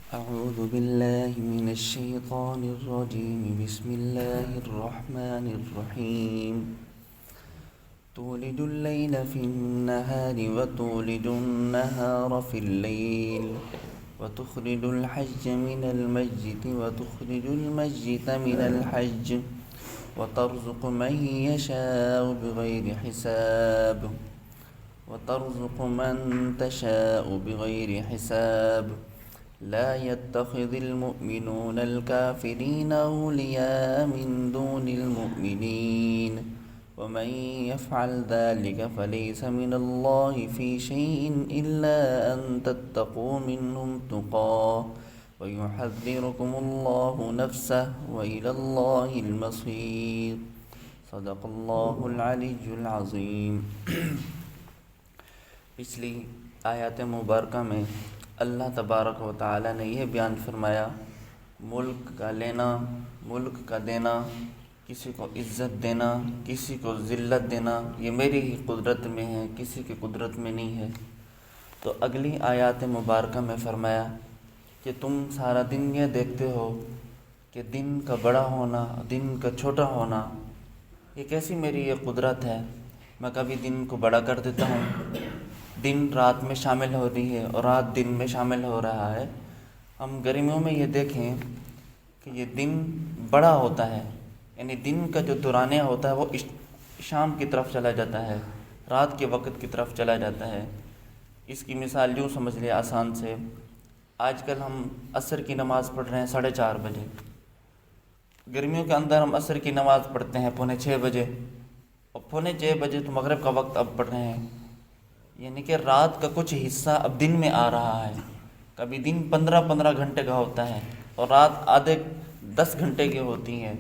أعوذ بالله من الشيطان الرجيم. بسم الله الرحمن الرحيم. تولج الليل في النهار وتولج النهار في الليل وتخرج الحج من الميت وتخرج الميت من الحج وترزق من يشاء بغير حساب وترزق من تشاء بغير حساب. لا يتخذ المؤمنون الكافرين أولياء من دون المؤمنين ومن يفعل ذلك فليس من الله في شيء إلا أن تتقوا منهم تقاه ويحذركم الله نفسه وإلى الله المصير. صدق اللہ العلی العظیم. پچھلی آیات مبارکہ میں اللہ تبارک و تعالی نے یہ بیان فرمایا، ملک کا لینا، ملک کا دینا، کسی کو عزت دینا، کسی کو ذلت دینا، یہ میری ہی قدرت میں ہے، کسی کی قدرت میں نہیں ہے. تو اگلی آیات مبارکہ میں فرمایا کہ تم سارا دن یہ دیکھتے ہو کہ دن کا بڑا ہونا، دن کا چھوٹا ہونا، یہ کیسی میری یہ قدرت ہے. میں کبھی دن کو بڑا کر دیتا ہوں، دن رات میں شامل ہو رہی ہے اور رات دن میں شامل ہو رہا ہے. ہم گرمیوں میں یہ دیکھیں کہ یہ دن بڑا ہوتا ہے، یعنی دن کا جو دورانیہ ہوتا ہے وہ شام کی طرف چلا جاتا ہے، رات کے وقت کی طرف چلا جاتا ہے. اس کی مثال یوں سمجھ لیں آسان سے، آج کل ہم عصر کی نماز پڑھ رہے ہیں 4:30 بجے. گرمیوں کے اندر ہم عصر کی نماز پڑھتے ہیں 5:45 بجے، اور 5:45 بجے تو مغرب کا وقت اب پڑھ رہے ہیں. یعنی کہ رات کا کچھ حصہ اب دن میں آ رہا ہے. کبھی دن 15 گھنٹے کا ہوتا ہے اور رات آدھے 10 گھنٹے کی ہوتی ہے،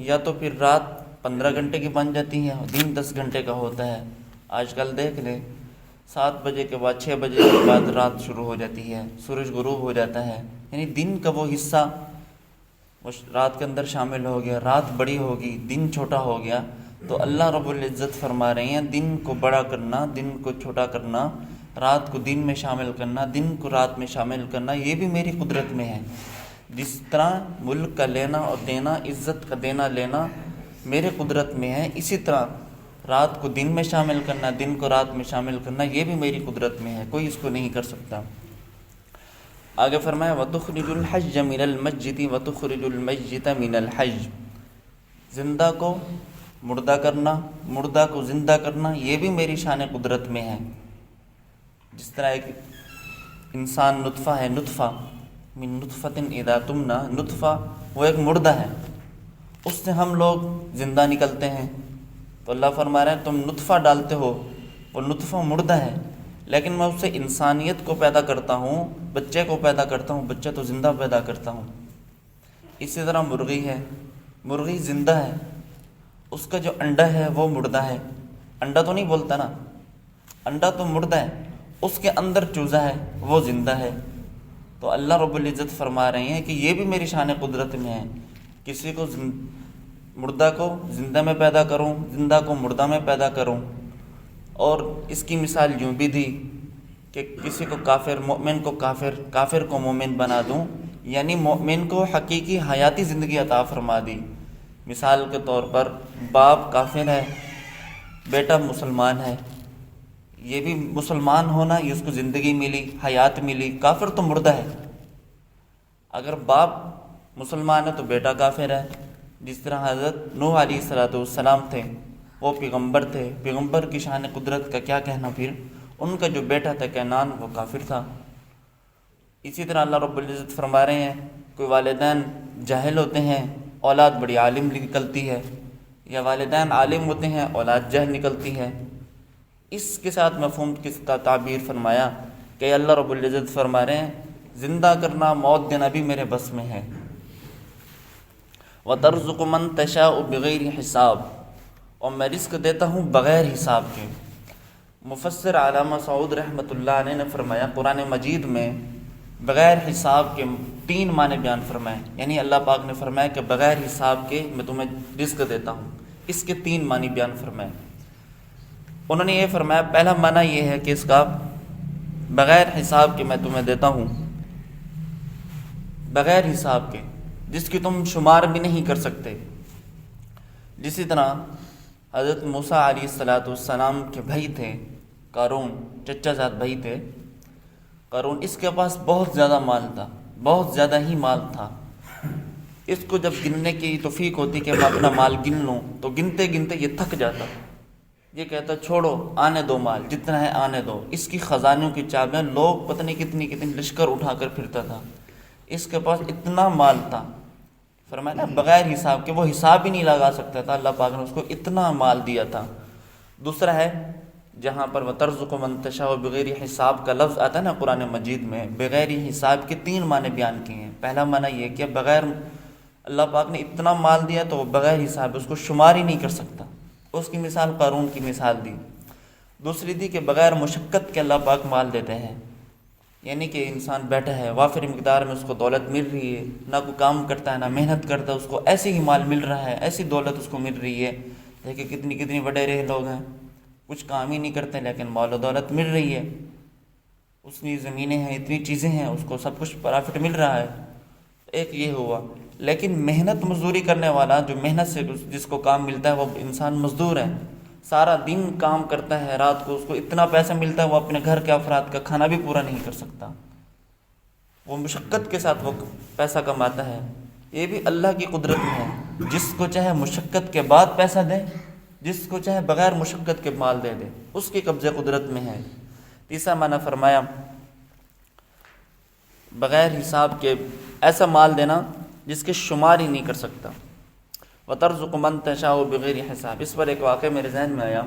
یا تو پھر رات 15 گھنٹے کی بن جاتی ہے اور دن 10 گھنٹے کا ہوتا ہے. آج کل دیکھ لیں 7 بجے کے بعد 6 بجے کے بعد رات شروع ہو جاتی ہے، سورج غروب ہو جاتا ہے. یعنی دن کا وہ حصہ وہ رات کے اندر شامل ہو گیا، رات بڑی ہوگی، دن چھوٹا ہو گیا. تو اللہ رب العزت فرما رہے ہیں دن کو بڑا کرنا، دن کو چھوٹا کرنا، رات کو دن میں شامل کرنا، دن کو رات میں شامل کرنا، یہ بھی میری قدرت میں ہے. جس طرح ملک کا لینا اور دینا، عزت کا دینا لینا میرے قدرت میں ہے، اسی طرح رات کو دن میں شامل کرنا، دن کو رات میں شامل کرنا، یہ بھی میری قدرت میں ہے، کوئی اس کو نہیں کر سکتا. آگے فرمایا وَتُخْرِجُ الْحَجَّ مِنَ الْمَيِّتِ وَتُخْرِجُ الْمَيِّتَ مِنَ الْحَجِّ. زندہ کو مردہ کرنا، مردہ کو زندہ کرنا، یہ بھی میری شان قدرت میں ہے. جس طرح ایک انسان نطفہ ہے، نطفہ من نطفۃ اذا تمنی، نطفہ وہ ایک مردہ ہے، اس سے ہم لوگ زندہ نکلتے ہیں. تو اللہ فرما رہا ہے تم نطفہ ڈالتے ہو، وہ نطفہ مردہ ہے، لیکن میں اس سے انسانیت کو پیدا کرتا ہوں، بچے کو پیدا کرتا ہوں، بچہ تو زندہ پیدا کرتا ہوں. اسی طرح مرغی ہے، مرغی زندہ ہے، اس کا جو انڈا ہے وہ مردہ ہے. انڈا تو نہیں بولتا نا، انڈا تو مردہ ہے، اس کے اندر چوزہ ہے وہ زندہ ہے. تو اللہ رب العزت فرما رہے ہیں کہ یہ بھی میری شان قدرت میں ہے. کسی کو مردہ کو زندہ میں پیدا کروں، زندہ کو مردہ میں پیدا کروں. اور اس کی مثال یوں بھی دی کہ کسی کو کافر، مومن کو کافر، کافر کو مومن بنا دوں، یعنی مومن کو حقیقی حیاتی زندگی عطا فرما دی. مثال کے طور پر باپ کافر ہے، بیٹا مسلمان ہے، یہ بھی مسلمان ہونا، یہ اس کو زندگی ملی، حیات ملی. کافر تو مردہ ہے. اگر باپ مسلمان ہے تو بیٹا کافر ہے. جس طرح حضرت نوح علیہ السلام تھے، وہ پیغمبر تھے، پیغمبر کی شان قدرت کا کیا کہنا. پھر ان کا جو بیٹا تھا کینان، وہ کافر تھا. اسی طرح اللہ رب العزت فرما رہے ہیں کوئی والدین جاہل ہوتے ہیں، اولاد بڑی عالم نکلتی ہے، یا والدین عالم ہوتے ہیں، اولاد جاہل نکلتی ہے. اس کے ساتھ مفہوم کی تعبیر فرمایا کہ اللہ رب العزت فرما رہے ہیں زندہ کرنا، موت دینا بھی میرے بس میں ہے. وَتَرْزُقُ مَن تَشَاءُ بِغَيْرِ حِسَاب، اور میں رزق دیتا ہوں بغیر حساب کے. مفسر علامہ سعود رحمۃ اللہ علیہ نے فرمایا قرآن مجید میں بغیر حساب کے 3 معنی بیان فرمائے. یعنی اللہ پاک نے فرمایا کہ بغیر حساب کے میں تمہیں رزق دیتا ہوں. اس کے 3 معنی بیان فرمائے. انہوں نے یہ فرمایا پہلا معنی یہ ہے کہ اس کا بغیر حساب کے میں تمہیں دیتا ہوں بغیر حساب کے، جس کی تم شمار بھی نہیں کر سکتے۔ جسی طرح حضرت موسیٰ علیہ السلام کے بھائی تھے قارون، چچا زاد بھائی تھے قارون، اس کے پاس بہت زیادہ مال تھا، بہت زیادہ ہی مال تھا۔ اس کو جب گننے کی توفیق ہوتی کہ میں اپنا مال گن لوں تو گنتے گنتے یہ تھک جاتا، یہ کہتا چھوڑو آنے دو، مال جتنا ہے آنے دو۔ اس کی خزانوں کی چابیاں لوگ پتہ نہیں کتنی کتنی لشکر اٹھا کر پھرتا تھا، اس کے پاس اتنا مال تھا، فرمایا نا بغیر حساب کے، وہ حساب ہی نہیں لگا سکتا تھا، اللہ پاک نے اس کو اتنا مال دیا تھا۔ دوسرا ہے جہاں پر وَتَرْزُقُ مَن تَشَاءُ بغیر حساب کا لفظ آتا ہے نا قرآن مجید میں، بغیر حساب کے 3 معنی بیان کیے ہیں۔ پہلا معنی یہ کہ بغیر، اللہ پاک نے اتنا مال دیا تو وہ بغیر حساب، اس کو شمار ہی نہیں کر سکتا، اس کی مثال قارون کی مثال دی۔ دوسری دی کہ بغیر مشقت کے اللہ پاک مال دیتے ہیں، یعنی کہ انسان بیٹھا ہے وافر مقدار میں اس کو دولت مل رہی ہے، نہ کوئی کام کرتا ہے نہ محنت کرتا ہے، اس کو ایسے ہی مال مل رہا ہے، ایسی دولت اس کو مل رہی ہے۔ دیکھیں کتنی کتنی وڈیرے لوگ ہیں، کچھ کام ہی نہیں کرتے لیکن مال و دولت مل رہی ہے، اس کی زمینیں ہیں، اتنی چیزیں ہیں، اس کو سب کچھ پرافٹ مل رہا ہے۔ ایک یہ ہوا، لیکن محنت مزدوری کرنے والا، جو محنت سے جس کو کام ملتا ہے وہ انسان مزدور ہے، سارا دن کام کرتا ہے، رات کو اس کو اتنا پیسہ ملتا ہے وہ اپنے گھر کے افراد کا کھانا بھی پورا نہیں کر سکتا، وہ مشقت کے ساتھ وہ پیسہ کماتا ہے۔ یہ بھی اللہ کی قدرت میں ہے، جس کو چاہے مشقت کے بعد پیسہ دے، جس کو چاہے بغیر مشقت کے مال دے دے، اس کی قبضہ قدرت میں ہے۔ تیسرا معنی فرمایا بغیر حساب کے ایسا مال دینا جس کے شمار ہی نہیں کر سکتا۔ وَتَرْزُقُ مَن تَشَاءُ بغیر حساب، اس پر ایک واقعہ میرے ذہن میں آیا،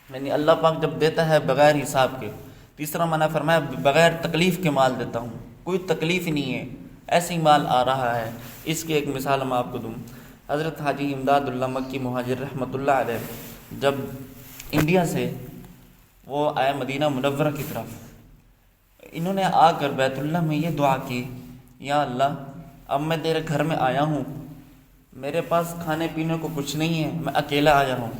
یعنی اللہ پاک جب دیتا ہے بغیر حساب کے، تیسرا معنی فرمایا بغیر تکلیف کے مال دیتا ہوں، کوئی تکلیف ہی نہیں ہے، ایسی مال آ رہا ہے۔ اس کی ایک مثال میں آپ کو دوں، حضرت حاجی امداد اللہ مکی مہاجر رحمۃ اللہ علیہ جب انڈیا سے وہ آئے مدینہ منورہ کی طرف، انہوں نے آ کر بیت اللہ میں یہ دعا کی، یا اللہ اب میں تیرے گھر میں آیا ہوں، میرے پاس کھانے پینے کو کچھ نہیں ہے، میں اکیلا آیا ہوں،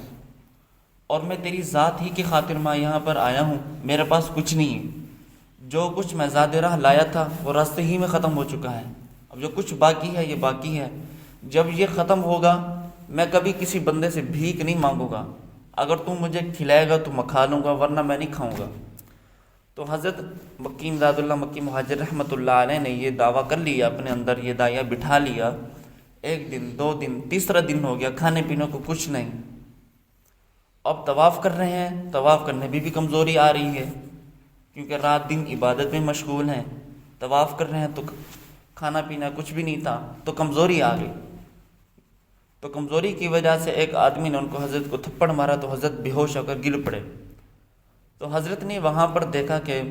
اور میں تیری ذات ہی کی خاطر میں یہاں پر آیا ہوں، میرے پاس کچھ نہیں ہے، جو کچھ میں زاد راہ لایا تھا وہ راستے ہی میں ختم ہو چکا ہے، اب جو کچھ باقی ہے یہ باقی ہے، جب یہ ختم ہوگا میں کبھی کسی بندے سے بھیک نہیں مانگوں گا، اگر تم مجھے کھلائے گا تو میں کھا لوں گا ورنہ میں نہیں کھاؤں گا۔ تو حضرت مکی امداد اللہ مکی مہاجر رحمۃ اللہ علیہ نے یہ دعویٰ کر لیا، اپنے اندر یہ داعیہ بٹھا لیا، 1 دن 2 دن تیسرا دن ہو گیا، کھانے پینے کو کچھ نہیں، اب طواف کر رہے ہیں، طواف کرنے میں بھی کمزوری آ رہی ہے کیونکہ رات دن عبادت میں مشغول ہیں، طواف کر رہے ہیں تو کھانا پینا کچھ بھی نہیں تھا، تو کمزوری آ گئی، تو کمزوری کی وجہ سے ایک آدمی نے ان کو حضرت کو تھپڑ مارا تو حضرت بے ہوش ہو کر گر پڑے۔ تو حضرت نے وہاں پر دیکھا کہ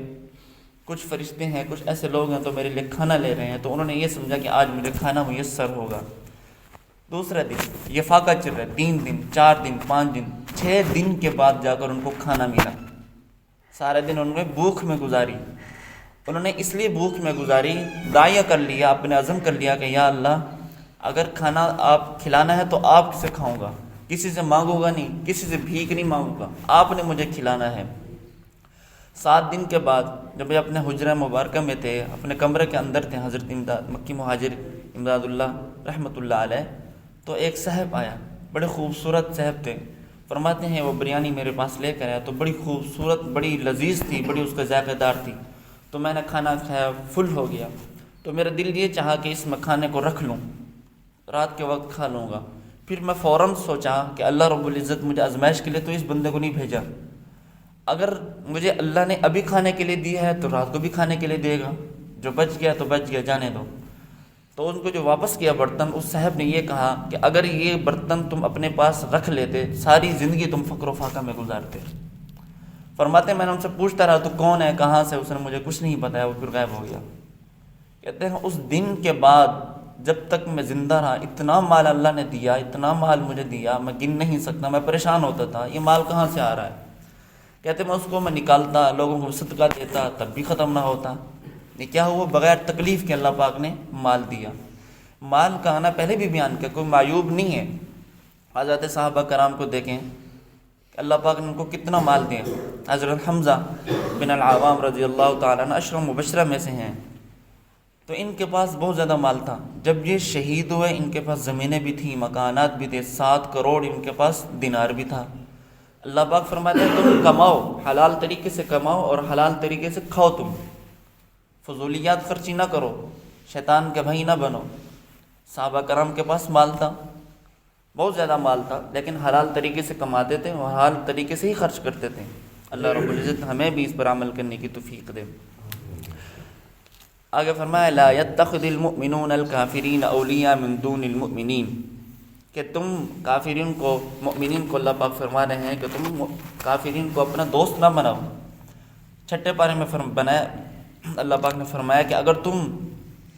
کچھ فرشتے ہیں، کچھ ایسے لوگ ہیں تو میرے لیے کھانا لے رہے ہیں، تو انہوں نے یہ سمجھا کہ آج مجھے کھانا میسر ہوگا۔ دوسرا دن یہ فاقہ چل رہا ہے، 3 دن 4 دن 5 دن 6 دن کے بعد جا کر ان کو کھانا ملا۔ سارے دن انہوں نے بھوک میں گزاری، انہوں نے اس لیے بھوک میں گزاری، داعیہ کر لیا، اپنے عزم کر لیا کہ یا اللہ اگر کھانا آپ کھلانا ہے تو آپ سے کھاؤں گا، کسی سے مانگوں گا نہیں، کسی سے بھیک نہیں مانگوں گا، آپ نے مجھے کھلانا ہے۔ 7 دن کے بعد جب یہ اپنے حجرہ مبارکہ میں تھے، اپنے کمرے کے اندر تھے حضرت مکی مہاجر امداد اللہ رحمۃ اللہ علیہ، تو ایک صاحب آیا، بڑے خوبصورت صاحب تھے، فرماتے ہیں وہ بریانی میرے پاس لے کر آیا تو بڑی خوبصورت، بڑی لذیذ تھی، بڑی اس کا ذائقہ دار تھی، تو میں نے کھانا کھایا، فل ہو گیا، تو میرا دل یہ چاہا کہ اس میں کھانے کو رکھ لوں، رات کے وقت کھا لوں گا۔ پھر میں فوراً سوچا کہ اللہ رب العزت مجھے آزمائش کے لیے تو اس بندے کو نہیں بھیجا، اگر مجھے اللہ نے ابھی کھانے کے لیے دیا ہے تو رات کو بھی کھانے کے لیے دے گا، جو بچ گیا تو بچ گیا، جانے دو۔ تو ان کو جو واپس کیا برتن، اس صاحب نے یہ کہا کہ اگر یہ برتن تم اپنے پاس رکھ لیتے ساری زندگی تم فقر و فاقہ میں گزارتے۔ فرماتے ہیں میں نے ان سے پوچھتا رہا تو کون ہے، کہاں سے، اس نے مجھے کچھ نہیں بتایا، وہ پھر غائب ہو گیا۔ کہتے ہیں اس دن کے بعد جب تک میں زندہ رہا اتنا مال اللہ نے دیا، اتنا مال مجھے دیا، میں گن نہیں سکتا، میں پریشان ہوتا تھا یہ مال کہاں سے آ رہا ہے۔ کہتے میں اس کو میں نکالتا، لوگوں کو صدقہ دیتا، تب بھی ختم نہ ہوتا۔ یہ کیا ہوا؟ بغیر تکلیف کے اللہ پاک نے مال دیا۔ مال کا آنا پہلے بھی بیان کیا، کوئی معیوب نہیں ہے۔ حضرت صحابہ کرام کو دیکھیں، اللہ پاک نے ان کو کتنا مال دیا۔ حضرت حمزہ بن العوام رضی اللہ تعالیٰ عنہ 10 مبشرہ میں سے ہیں، تو ان کے پاس بہت زیادہ مال تھا. جب یہ شہید ہوئے ان کے پاس زمینیں بھی تھیں، مکانات بھی تھے، 7 کروڑ ان کے پاس دینار بھی تھا. اللہ پاک فرماتے ہیں تم کماؤ، حلال طریقے سے کماؤ اور حلال طریقے سے کھاؤ، تم فضولیات خرچی نہ کرو، شیطان کے بھائی نہ بنو. صحابہ کرام کے پاس مال تھا، بہت زیادہ مال تھا، لیکن حلال طریقے سے کماتے تھے اور حلال طریقے سے ہی خرچ کرتے تھے. اللہ رب العزت ہمیں بھی اس پر عمل کرنے کی توفیق دے. آگے فرمایا لا يتخذ المؤمنون الکافرین اولیاء من دون المؤمنین، کہ تم کافرین کو، مؤمنین کو اللہ پاک فرما رہے ہیں کہ تم کافرین کو اپنا دوست نہ بناؤ. 6 پارے میں بنایا اللہ پاک نے فرمایا کہ اگر تم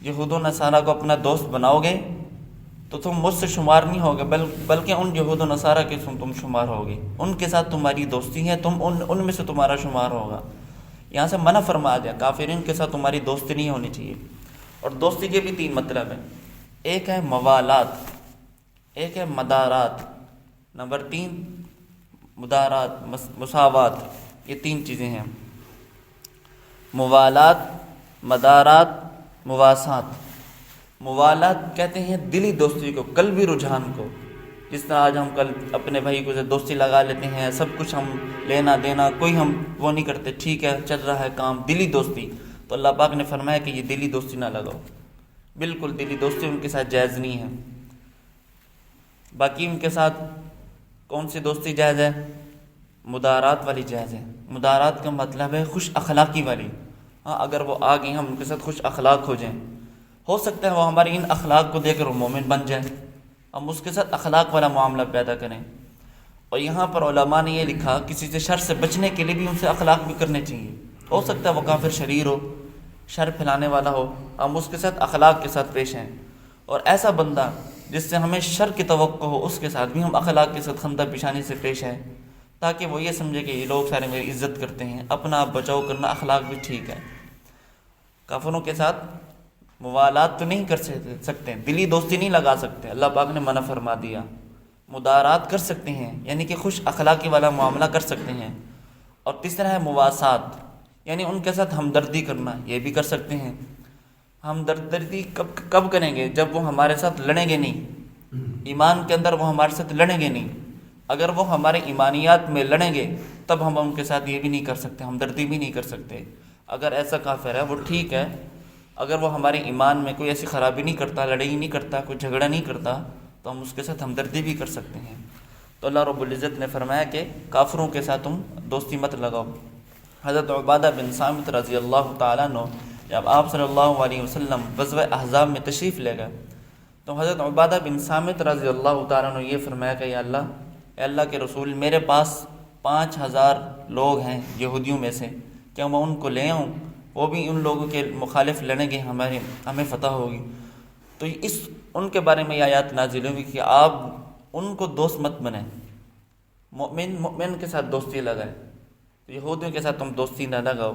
یہود و نصارہ کو اپنا دوست بناؤ گے تو تم مجھ سے شمار نہیں ہوگے، بلکہ ان یہود و نصارہ کے تم شمار ہوگے. ان کے ساتھ تمہاری دوستی ہے، تم ان میں سے تمہارا شمار ہوگا. یہاں سے منع فرما دیا، کافرین کے ساتھ تمہاری دوستی نہیں ہونی چاہیے. اور دوستی کے بھی 3 مطلب ہیں، ایک ہے موالات، ایک ہے مدارات، نمبر 3 مدارات، مساوات. یہ 3 چیزیں ہیں، موالات، مدارات، مواسات. موالات کہتے ہیں دلی دوستی کو، قلبی رجحان کو. جس طرح آج ہم کل اپنے بھائی کو دوستی لگا لیتے ہیں، سب کچھ ہم لینا دینا کوئی ہم وہ نہیں کرتے، ٹھیک ہے چل رہا ہے کام، دلی دوستی. تو اللہ پاک نے فرمایا کہ یہ دلی دوستی نہ لگاؤ، بالکل دلی دوستی ان کے ساتھ جائز نہیں ہے. باقی ان کے ساتھ کون سی دوستی جائز ہے؟ مدارات والی جائز ہے. مدارات کا مطلب ہے خوش اخلاقی والی. ہاں اگر وہ آ گئی ہم ان کے ساتھ خوش اخلاق ہو جائیں، ہو سکتا ہے وہ ہمارے ان اخلاق کو دیکھ کر وہ مومن بن جائے، ہم اس کے ساتھ اخلاق والا معاملہ پیدا کریں. اور یہاں پر علماء نے یہ لکھا کسی سے شر سے بچنے کے لیے بھی ان سے اخلاق بھی کرنے چاہیے. ہو سکتا ہے وہ کافر شریر ہو، شر پھیلانے والا ہو، ہم اس کے ساتھ اخلاق کے ساتھ پیش ہیں. اور ایسا بندہ جس سے ہمیں شر کی توقع ہو، اس کے ساتھ بھی ہم اخلاق کے ساتھ خندہ پیشانی سے پیش ہیں، تاکہ وہ یہ سمجھے کہ یہ لوگ سارے میری عزت کرتے ہیں. اپنا آپ بچاؤ کرنا اخلاق بھی ٹھیک ہے. کافروں کے ساتھ موالات تو نہیں کر سکتے، دلی دوستی نہیں لگا سکتے، اللہ پاک نے منع فرما دیا. مدارات کر سکتے ہیں، یعنی کہ خوش اخلاقی والا معاملہ کر سکتے ہیں. اور تیسرا ہے مواسات، یعنی ان کے ساتھ ہمدردی کرنا، یہ بھی کر سکتے ہیں. ہمدردی کب کریں گے؟ جب وہ ہمارے ساتھ لڑیں گے نہیں، ایمان کے اندر وہ ہمارے ساتھ لڑیں گے نہیں. اگر وہ ہمارے ایمانیات میں لڑیں گے تب ہم ان کے ساتھ یہ بھی نہیں کر سکتے، ہمدردی بھی نہیں کر سکتے. اگر ایسا کافر ہے وہ ٹھیک ہے، اگر وہ ہمارے ایمان میں کوئی ایسی خرابی نہیں کرتا، لڑائی نہیں کرتا، کوئی جھگڑا نہیں کرتا، تو ہم اس کے ساتھ ہمدردی بھی کر سکتے ہیں. تو اللہ رب العزت نے فرمایا کہ کافروں کے ساتھ تم دوستی مت لگاؤ. حضرت عبادہ بن صامت رضی اللہ تعالیٰ عنہ جب آپ صلی اللہ علیہ وسلم غزوہ احزاب میں تشریف لے گئے تو حضرت عبادہ بن صامت رضی اللہ تعالیٰ عنہ یہ فرمایا کہ یا اللہ، اے اللہ کے رسول، میرے پاس 5000 لوگ ہیں یہودیوں میں سے، کیا میں ان کو لے آؤں؟ وہ بھی ان لوگوں کے مخالف لڑیں گے، ہمیں فتح ہوگی. تو ان کے بارے میں یہ آیات نازل ہوئی کہ آپ ان کو دوست مت بنائیں، مومن کے ساتھ دوستی لگائیں. تو یہودیوں کے ساتھ تم دوستی نہ لگاؤ.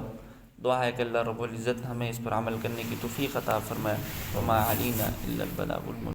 دعا ہے کہ اللہ رب العزت ہمیں اس پر عمل کرنے کی توفیق عطا فرمائے. وما علینا الا البلاغ المبین.